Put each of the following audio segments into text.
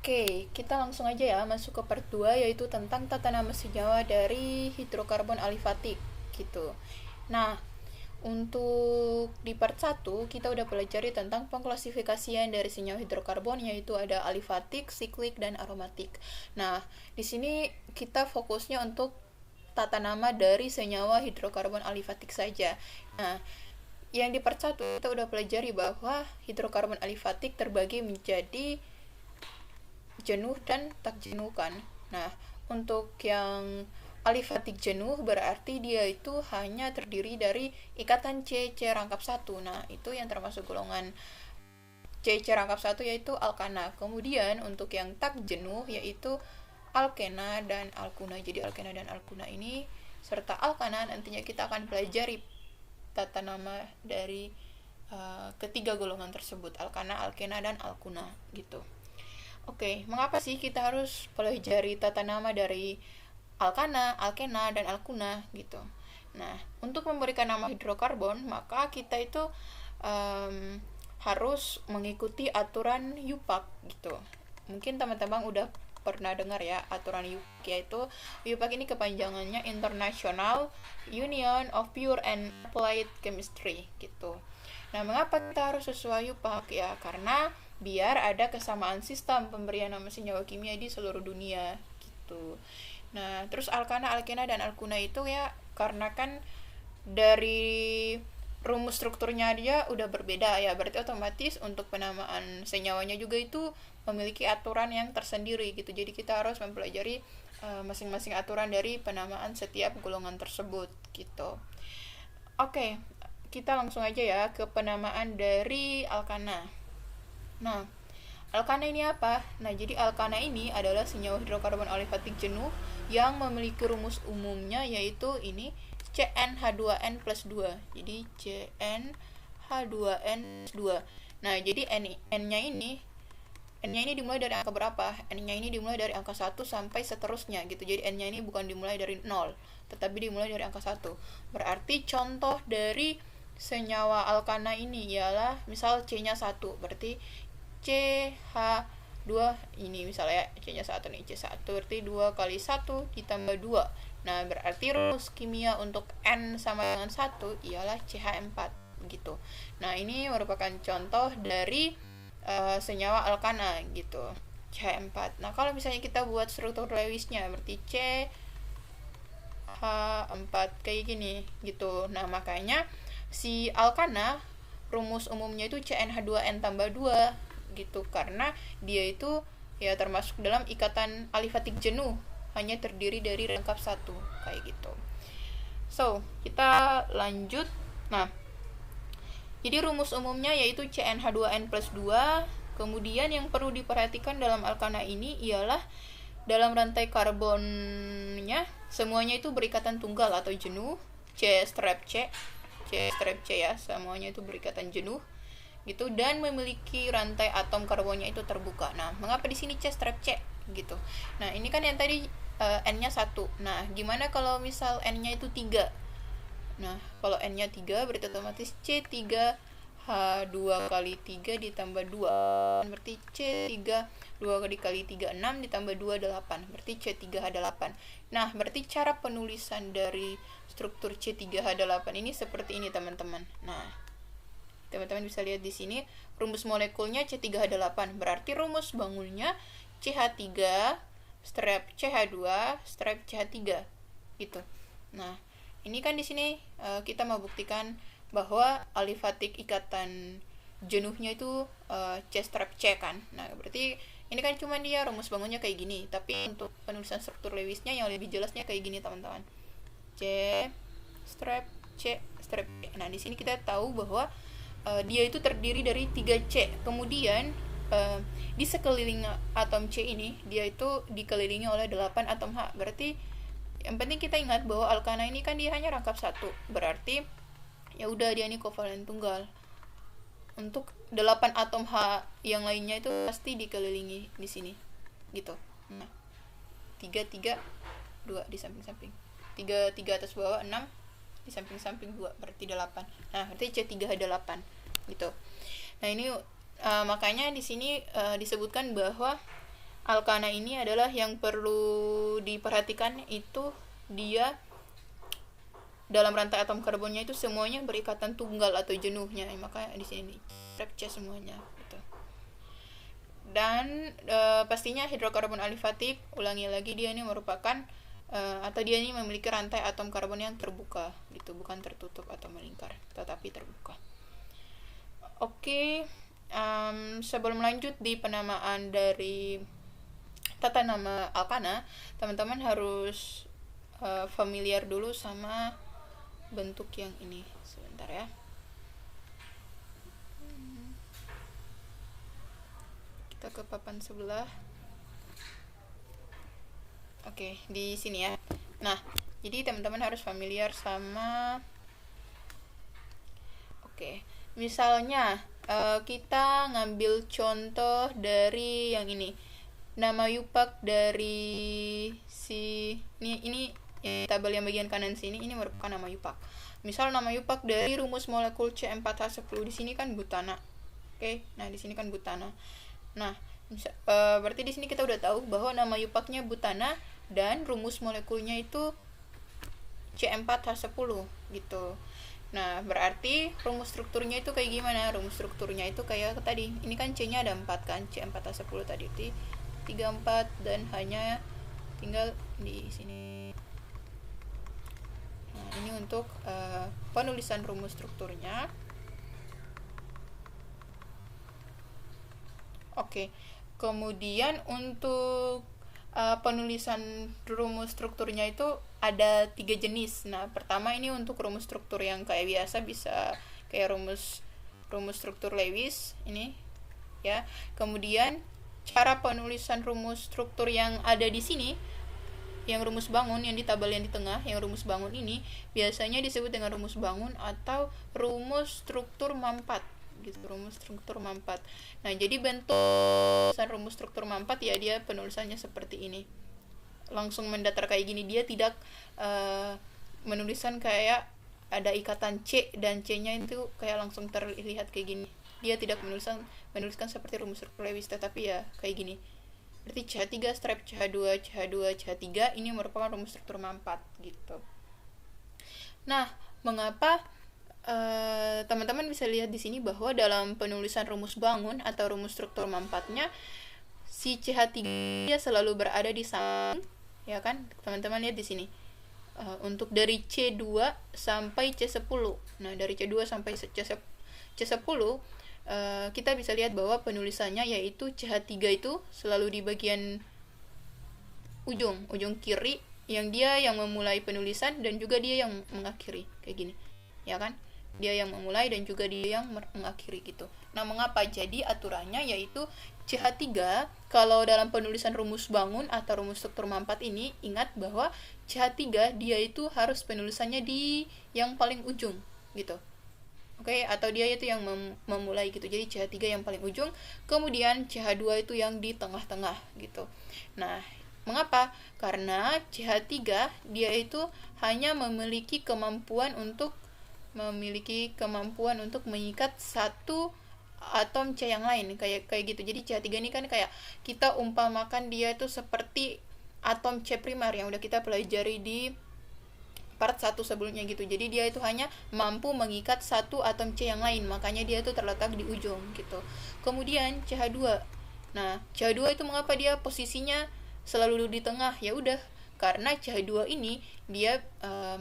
Oke, kita langsung aja ya masuk ke part 2 yaitu tentang tata nama senyawa dari hidrokarbon alifatik gitu. Nah, untuk di part 1 kita udah pelajari tentang pengklasifikasian dari senyawa hidrokarbon yaitu ada alifatik, siklik, dan aromatik. Nah, di sini kita fokusnya untuk tata nama dari senyawa hidrokarbon alifatik saja. Nah, yang di part 1 kita udah pelajari bahwa hidrokarbon alifatik terbagi menjadi jenuh dan tak jenuh kan. Nah, untuk yang alifatik jenuh berarti dia itu hanya terdiri dari ikatan C rangkap 1. Nah, itu yang termasuk golongan C rangkap 1 yaitu alkana. Kemudian untuk yang tak jenuh yaitu alkena dan alkuna. Jadi alkena dan alkuna ini serta alkana nantinya kita akan pelajari tata nama dari ketiga golongan tersebut, alkana, alkena, dan alkuna gitu. Oke, mengapa sih kita harus pelajari tata nama dari alkana, alkena, dan alkuna gitu. Nah, untuk memberikan nama hidrokarbon, maka kita itu harus mengikuti aturan UPAC gitu. Mungkin teman-teman udah pernah dengar ya aturan UPAC, yaitu UPAC ini kepanjangannya International Union of Pure and Applied Chemistry gitu. Nah, mengapa kita harus sesuai UPAC ya? Karena biar ada kesamaan sistem pemberian nama senyawa kimia di seluruh dunia gitu. Nah, terus alkana, alkena, dan alkuna itu ya karena kan dari rumus strukturnya dia udah berbeda ya, berarti otomatis untuk penamaan senyawanya juga itu memiliki aturan yang tersendiri gitu. Jadi kita harus mempelajari masing-masing aturan dari penamaan setiap golongan tersebut gitu. Oke, kita langsung aja ya ke penamaan dari alkana. Nah, alkana ini apa? Nah, jadi alkana ini adalah senyawa hidrokarbon alifatik jenuh yang memiliki rumus umumnya yaitu ini CnH2n plus 2. Jadi CnH2n plus 2. Nah, jadi N-nya ini dimulai dari angka berapa? N-nya ini dimulai dari angka 1 sampai seterusnya gitu. Jadi N-nya ini bukan dimulai dari 0, tetapi dimulai dari angka 1. Berarti contoh dari senyawa alkana ini ialah misal C-nya 1, berarti CH2 ini misalnya C-nya 1 nih, C1 berarti 2 kali 1 ditambah 2. Nah, berarti rumus kimia untuk N sama dengan 1 ialah CH4 gitu. Nah, ini merupakan contoh dari senyawa alkana gitu, CH4. Nah, kalau misalnya kita buat struktur Lewisnya berarti CH4 kayak gini gitu. Nah, makanya si alkana rumus umumnya itu CnH2n tambah 2 gitu, karena dia itu ya termasuk dalam ikatan alifatik jenuh, hanya terdiri dari rangkap 1 kayak gitu. So, kita lanjut. Nah, jadi rumus umumnya yaitu CnH2n plus 2. Kemudian yang perlu diperhatikan dalam alkana ini ialah dalam rantai karbonnya semuanya itu berikatan tunggal atau jenuh, C strap C ya, semuanya itu berikatan jenuh gitu, dan memiliki rantai atom karbonnya itu terbuka. Nah, mengapa di sini C strap C gitu? Nah, ini kan yang tadi N-nya 1. Nah, gimana kalau misal N-nya itu 3? Nah, kalau N-nya 3 berarti otomatis C3H2 kali 3 ditambah 2. Berarti C3 2 kali 3 6 ditambah 2 8. Berarti C3H8. Nah, berarti cara penulisan dari struktur C3H8 ini seperti ini, teman-teman. Nah, teman-teman bisa lihat di sini rumus molekulnya C3H8. Berarti rumus bangunnya CH3 strap CH2 strap CH3 gitu. Nah, ini kan di sini kita mau buktikan bahwa alifatik ikatan jenuhnya itu C strap C kan. Nah, berarti ini kan cuma dia rumus bangunnya kayak gini, tapi untuk penulisan struktur Lewisnya yang lebih jelasnya kayak gini, teman-teman. C strap C strap C. Nah, di sini kita tahu bahwa dia itu terdiri dari 3C. Kemudian di sekeliling atom C ini dia itu dikelilingi oleh 8 atom H. Berarti yang penting kita ingat bahwa alkana ini kan dia hanya rangkap 1. Berarti ya udah dia ini kovalen tunggal. Untuk 8 atom H yang lainnya itu pasti dikelilingi di sini. Gitu. Nah, 3 3 2 di samping-samping. 3 3 atas bawah 6 di samping-samping 2 berarti 8. Nah, berarti C3H8 gitu. Nah, ini makanya di sini disebutkan bahwa alkana ini adalah yang perlu diperhatikan itu dia dalam rantai atom karbonnya itu semuanya berikatan tunggal atau jenuhnya, maka di sini strap C semuanya gitu. Dan pastinya hidrokarbon alifatik, ulangi lagi, dia ini merupakan atau dia ini memiliki rantai atom karbon yang terbuka gitu, bukan tertutup atau melingkar, tetapi terbuka. Oke, sebelum lanjut di penamaan dari tata nama alkana, teman-teman harus familiar dulu sama bentuk yang ini. Sebentar ya. Kita ke papan sebelah. Oke, di sini ya. Nah, jadi teman-teman harus familiar sama. Oke, misalnya kita ngambil contoh dari yang ini. Nama yupak dari si ini tabel yang bagian kanan sini, ini merupakan nama yupak. Misal nama yupak dari rumus molekul C4H10, di sini kan butana. Oke, nah di sini kan butana. Nah, berarti di sini kita udah tahu bahwa nama yupaknya butana dan rumus molekulnya itu C4H10 gitu. Nah, berarti rumus strukturnya itu kayak gimana? Rumus strukturnya itu kayak tadi. Ini kan C-nya ada 4 kan, C4H10 tadi itu 34 dan hanya tinggal di sini. Nah, ini untuk penulisan rumus strukturnya. Oke. Kemudian untuk penulisan rumus strukturnya itu ada 3 jenis. Nah, pertama ini untuk rumus struktur yang kayak biasa, bisa kayak rumus struktur Lewis ini ya. Kemudian cara penulisan rumus struktur yang ada di sini, yang rumus bangun yang di tabel yang di tengah, yang rumus bangun ini biasanya disebut dengan rumus bangun atau rumus struktur mampat gitu, rumus struktur mampat. Nah, jadi bentuk rumus struktur mampat ya dia penulisannya seperti ini. Langsung mendatar kayak gini, dia tidak menulisan kayak ada ikatan C dan C-nya itu kayak langsung terlihat kayak gini. Dia tidak menuliskan seperti rumus struktur Lewis, tetapi ya kayak gini. Berarti CH3 strap CH2 CH2 CH3 ini merupakan rumus struktur mampat gitu. Nah, mengapa teman-teman bisa lihat di sini bahwa dalam penulisan rumus bangun atau rumus struktur mampatnya si CH3 dia selalu berada di samping, ya kan? Teman-teman lihat di sini. Untuk dari C2 sampai C10. Nah, dari C2 sampai C10 kita bisa lihat bahwa penulisannya yaitu CH3 itu selalu di bagian ujung kiri, yang dia yang memulai penulisan dan juga dia yang mengakhiri kayak gini, ya kan? Dia yang memulai dan juga dia yang mengakhiri gitu. Nah, mengapa? Jadi aturannya yaitu CH3 kalau dalam penulisan rumus bangun atau rumus struktur mampat ini, ingat bahwa CH3 dia itu harus penulisannya di yang paling ujung gitu. Oke, atau dia itu yang memulai gitu. Jadi CH3 yang paling ujung, kemudian CH2 itu yang di tengah-tengah gitu. Nah, mengapa? Karena CH3 dia itu hanya memiliki kemampuan untuk mengikat satu atom C yang lain kayak gitu. Jadi CH3 ini kan kayak kita umpamakan dia itu seperti atom C primer yang udah kita pelajari di part 1 sebelumnya gitu. Jadi dia itu hanya mampu mengikat satu atom C yang lain, makanya dia itu terletak di ujung gitu. Kemudian CH2. Nah, CH2 itu mengapa dia posisinya selalu di tengah? Ya udah, karena CH2 ini dia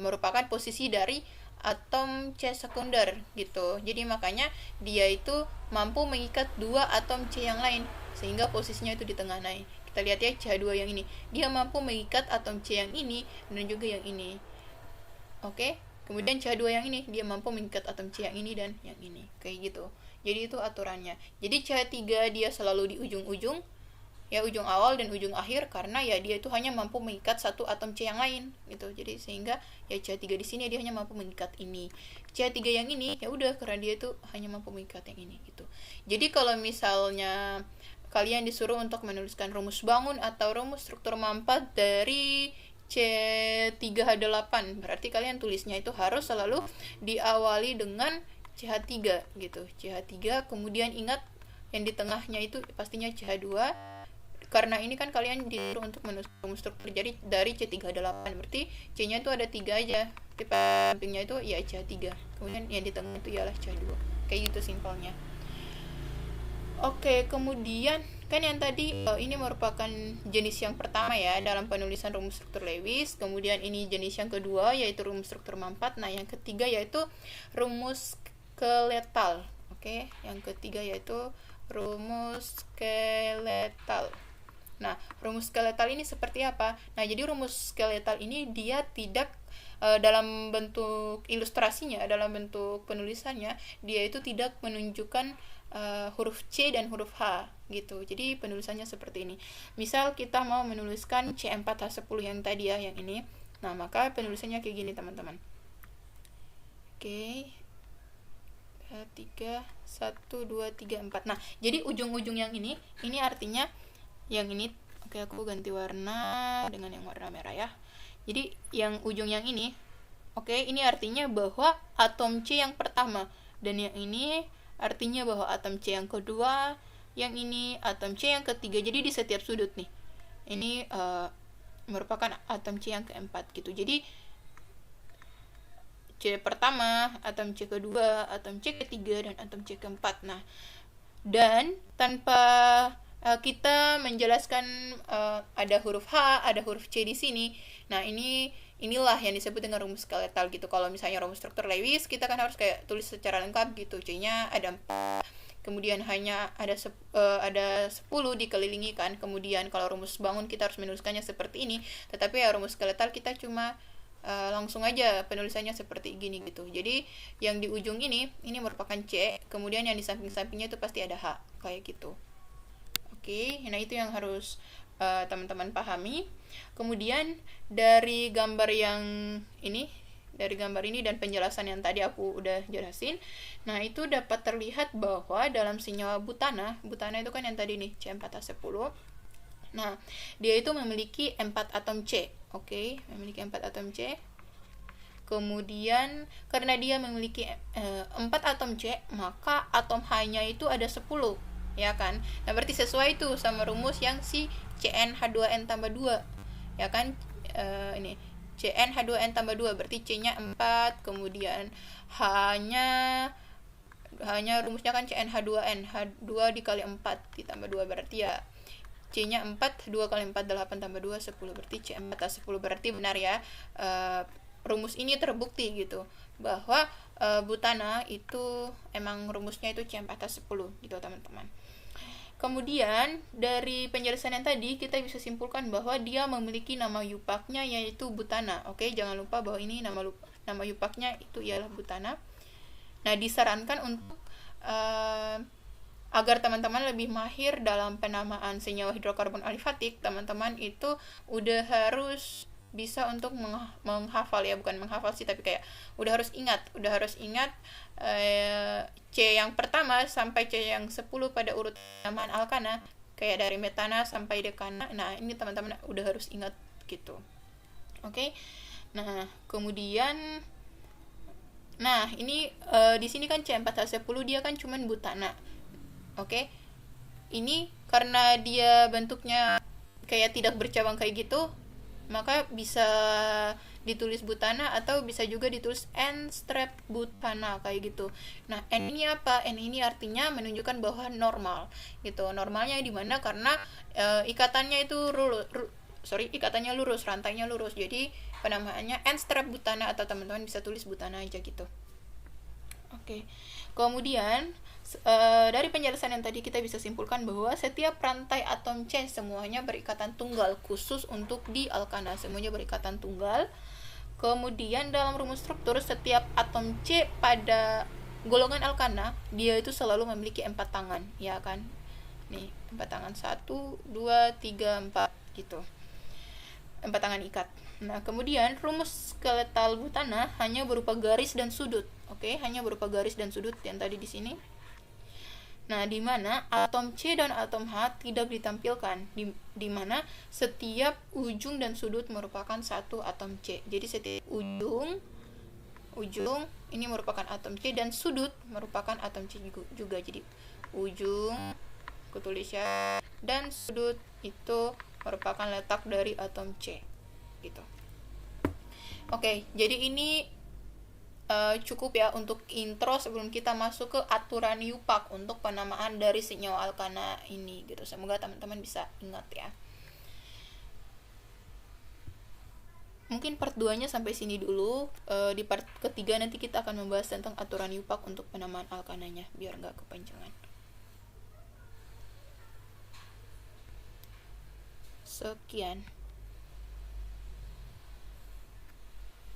merupakan posisi dari atom C sekunder gitu. Jadi makanya dia itu mampu mengikat dua atom C yang lain sehingga posisinya itu di tengah. Nah, kita lihat ya CH2 yang ini. Dia mampu mengikat atom C yang ini dan juga yang ini. Oke. Kemudian CH2 yang ini dia mampu mengikat atom C yang ini dan yang ini. Kayak gitu. Jadi itu aturannya. Jadi CH3 dia selalu di ujung-ujung, ya ujung awal dan ujung akhir, karena ya dia itu hanya mampu mengikat satu atom C yang lain gitu. Jadi sehingga ya CH3 di sini dia hanya mampu mengikat ini. CH3 yang ini ya udah karena dia itu hanya mampu mengikat yang ini gitu. Jadi kalau misalnya kalian disuruh untuk menuliskan rumus bangun atau rumus struktur mampat dari C3H8, berarti kalian tulisnya itu harus selalu diawali dengan CH3 gitu. CH3, kemudian ingat yang di tengahnya itu pastinya CH2. karena ini kan kalian disuruh untuk menulis rumus struktur, jadi dari C38 berarti C-nya itu ada 3 aja, tipe sampingnya itu ya C3, kemudian yang di tengah itu ialah C2, kayak gitu simpelnya. Oke, kemudian kan yang tadi ini merupakan jenis yang pertama ya dalam penulisan rumus struktur Lewis. Kemudian ini jenis yang kedua yaitu rumus struktur Mampat. Nah, yang ketiga yaitu rumus skeletal. Oke, yang ketiga yaitu rumus skeletal. Nah, rumus skeletal ini seperti apa? Nah, jadi rumus skeletal ini dia tidak dalam bentuk ilustrasinya, dalam bentuk penulisannya, dia itu tidak menunjukkan huruf C dan huruf H gitu. Jadi penulisannya seperti ini. Misal kita mau menuliskan C4H10 yang tadi ya, yang ini. Nah, maka penulisannya kayak gini, teman-teman. Oke. 3 1 2 3 4. Nah, jadi ujung-ujung yang ini artinya yang ini. Oke, aku ganti warna dengan yang warna merah ya. Jadi yang ujung yang ini, oke, ini artinya bahwa atom C yang pertama, dan yang ini artinya bahwa atom C yang kedua, yang ini atom C yang ketiga. Jadi di setiap sudut nih, ini merupakan atom C yang keempat gitu. Jadi C pertama, atom C kedua, atom C ketiga, dan atom C keempat. Nah, dan tanpa kita menjelaskan ada huruf H, ada huruf C di sini. Nah, inilah yang disebut dengan rumus skeletal gitu. Kalau misalnya rumus struktur Lewis, kita kan harus kayak tulis secara lengkap gitu. C-nya ada 4, kemudian hanya ada 10 dikelilingi kan. Kemudian kalau rumus bangun kita harus menuliskannya seperti ini. Tetapi ya rumus skeletal kita cuma langsung aja penulisannya seperti gini gitu. Jadi yang di ujung ini merupakan C, kemudian yang di samping-sampingnya itu pasti ada H kayak gitu. Oke, nah itu yang harus teman-teman pahami. Kemudian dari gambar ini dan penjelasan yang tadi aku udah jelasin, nah itu dapat terlihat bahwa dalam senyawa butana itu kan yang tadi nih C4H10. Nah, dia itu memiliki 4 atom C. Oke, memiliki 4 atom C. Kemudian karena dia memiliki 4 atom C, maka atom H-nya itu ada 10. Ya kan? Nah, berarti sesuai itu sama rumus yang si CnH2n tambah 2. Ya kan? Ini CnH2n tambah 2 berarti C-nya 4, kemudian H-nya rumusnya kan CnH2n, H2 dikali 4 ditambah 2 berarti ya C-nya 4, 2 kali 4 8 tambah 2 10 berarti C4H10. Berarti benar ya, rumus ini terbukti gitu bahwa butana itu emang rumusnya itu C4H10 gitu teman-teman. Kemudian dari penjelasan yang tadi kita bisa simpulkan bahwa dia memiliki nama yupaknya yaitu butana. Oke, jangan lupa bahwa ini nama yupaknya itu ialah butana. Nah, disarankan untuk agar teman-teman lebih mahir dalam penamaan senyawa hidrokarbon alifatik, teman-teman itu udah harus bisa untuk menghafal ya, bukan menghafal sih, tapi kayak udah harus ingat C yang pertama sampai C yang 10 pada urut penamaan alkana, kayak dari metana sampai dekana. Nah, ini teman-teman udah harus ingat gitu. Oke. Nah, kemudian ini di sini kan C4H10 dia kan cuman butana. Oke. Ini karena dia bentuknya kayak tidak bercabang kayak gitu, maka bisa ditulis butana atau bisa juga ditulis N-strep butana kayak gitu. Nah, N ini apa? N ini artinya menunjukkan bahwa normal gitu. Normalnya di mana? Karena ikatannya itu ikatannya lurus, rantainya lurus. Jadi penamaannya N-strep butana atau teman-teman bisa tulis butana aja gitu. Oke. Kemudian dari penjelasan yang tadi kita bisa simpulkan bahwa setiap rantai atom C semuanya berikatan tunggal, khusus untuk di alkana semuanya berikatan tunggal. Kemudian dalam rumus struktur setiap atom C pada golongan alkana dia itu selalu memiliki 4 tangan, ya kan? Nih, 4 tangan, 1 2 3 4 gitu. 4 tangan ikat. Nah, kemudian rumus skeletal butana hanya berupa garis dan sudut. Oke, hanya berupa garis dan sudut yang tadi di sini. Nah, di mana atom C dan atom H tidak ditampilkan, di mana setiap ujung dan sudut merupakan satu atom C. Jadi setiap ujung ini merupakan atom C dan sudut merupakan atom C juga. Jadi ujung, kutulis ya, dan sudut itu merupakan letak dari atom C gitu. Oke, jadi ini cukup ya untuk intro sebelum kita masuk ke aturan YUPAC untuk penamaan dari senyawa alkana ini gitu. Semoga teman-teman bisa ingat ya. Mungkin part 2-nya sampai sini dulu. Di part ketiga nanti kita akan membahas tentang aturan YUPAC untuk penamaan alkananya, biar nggak kepanjangan. Sekian.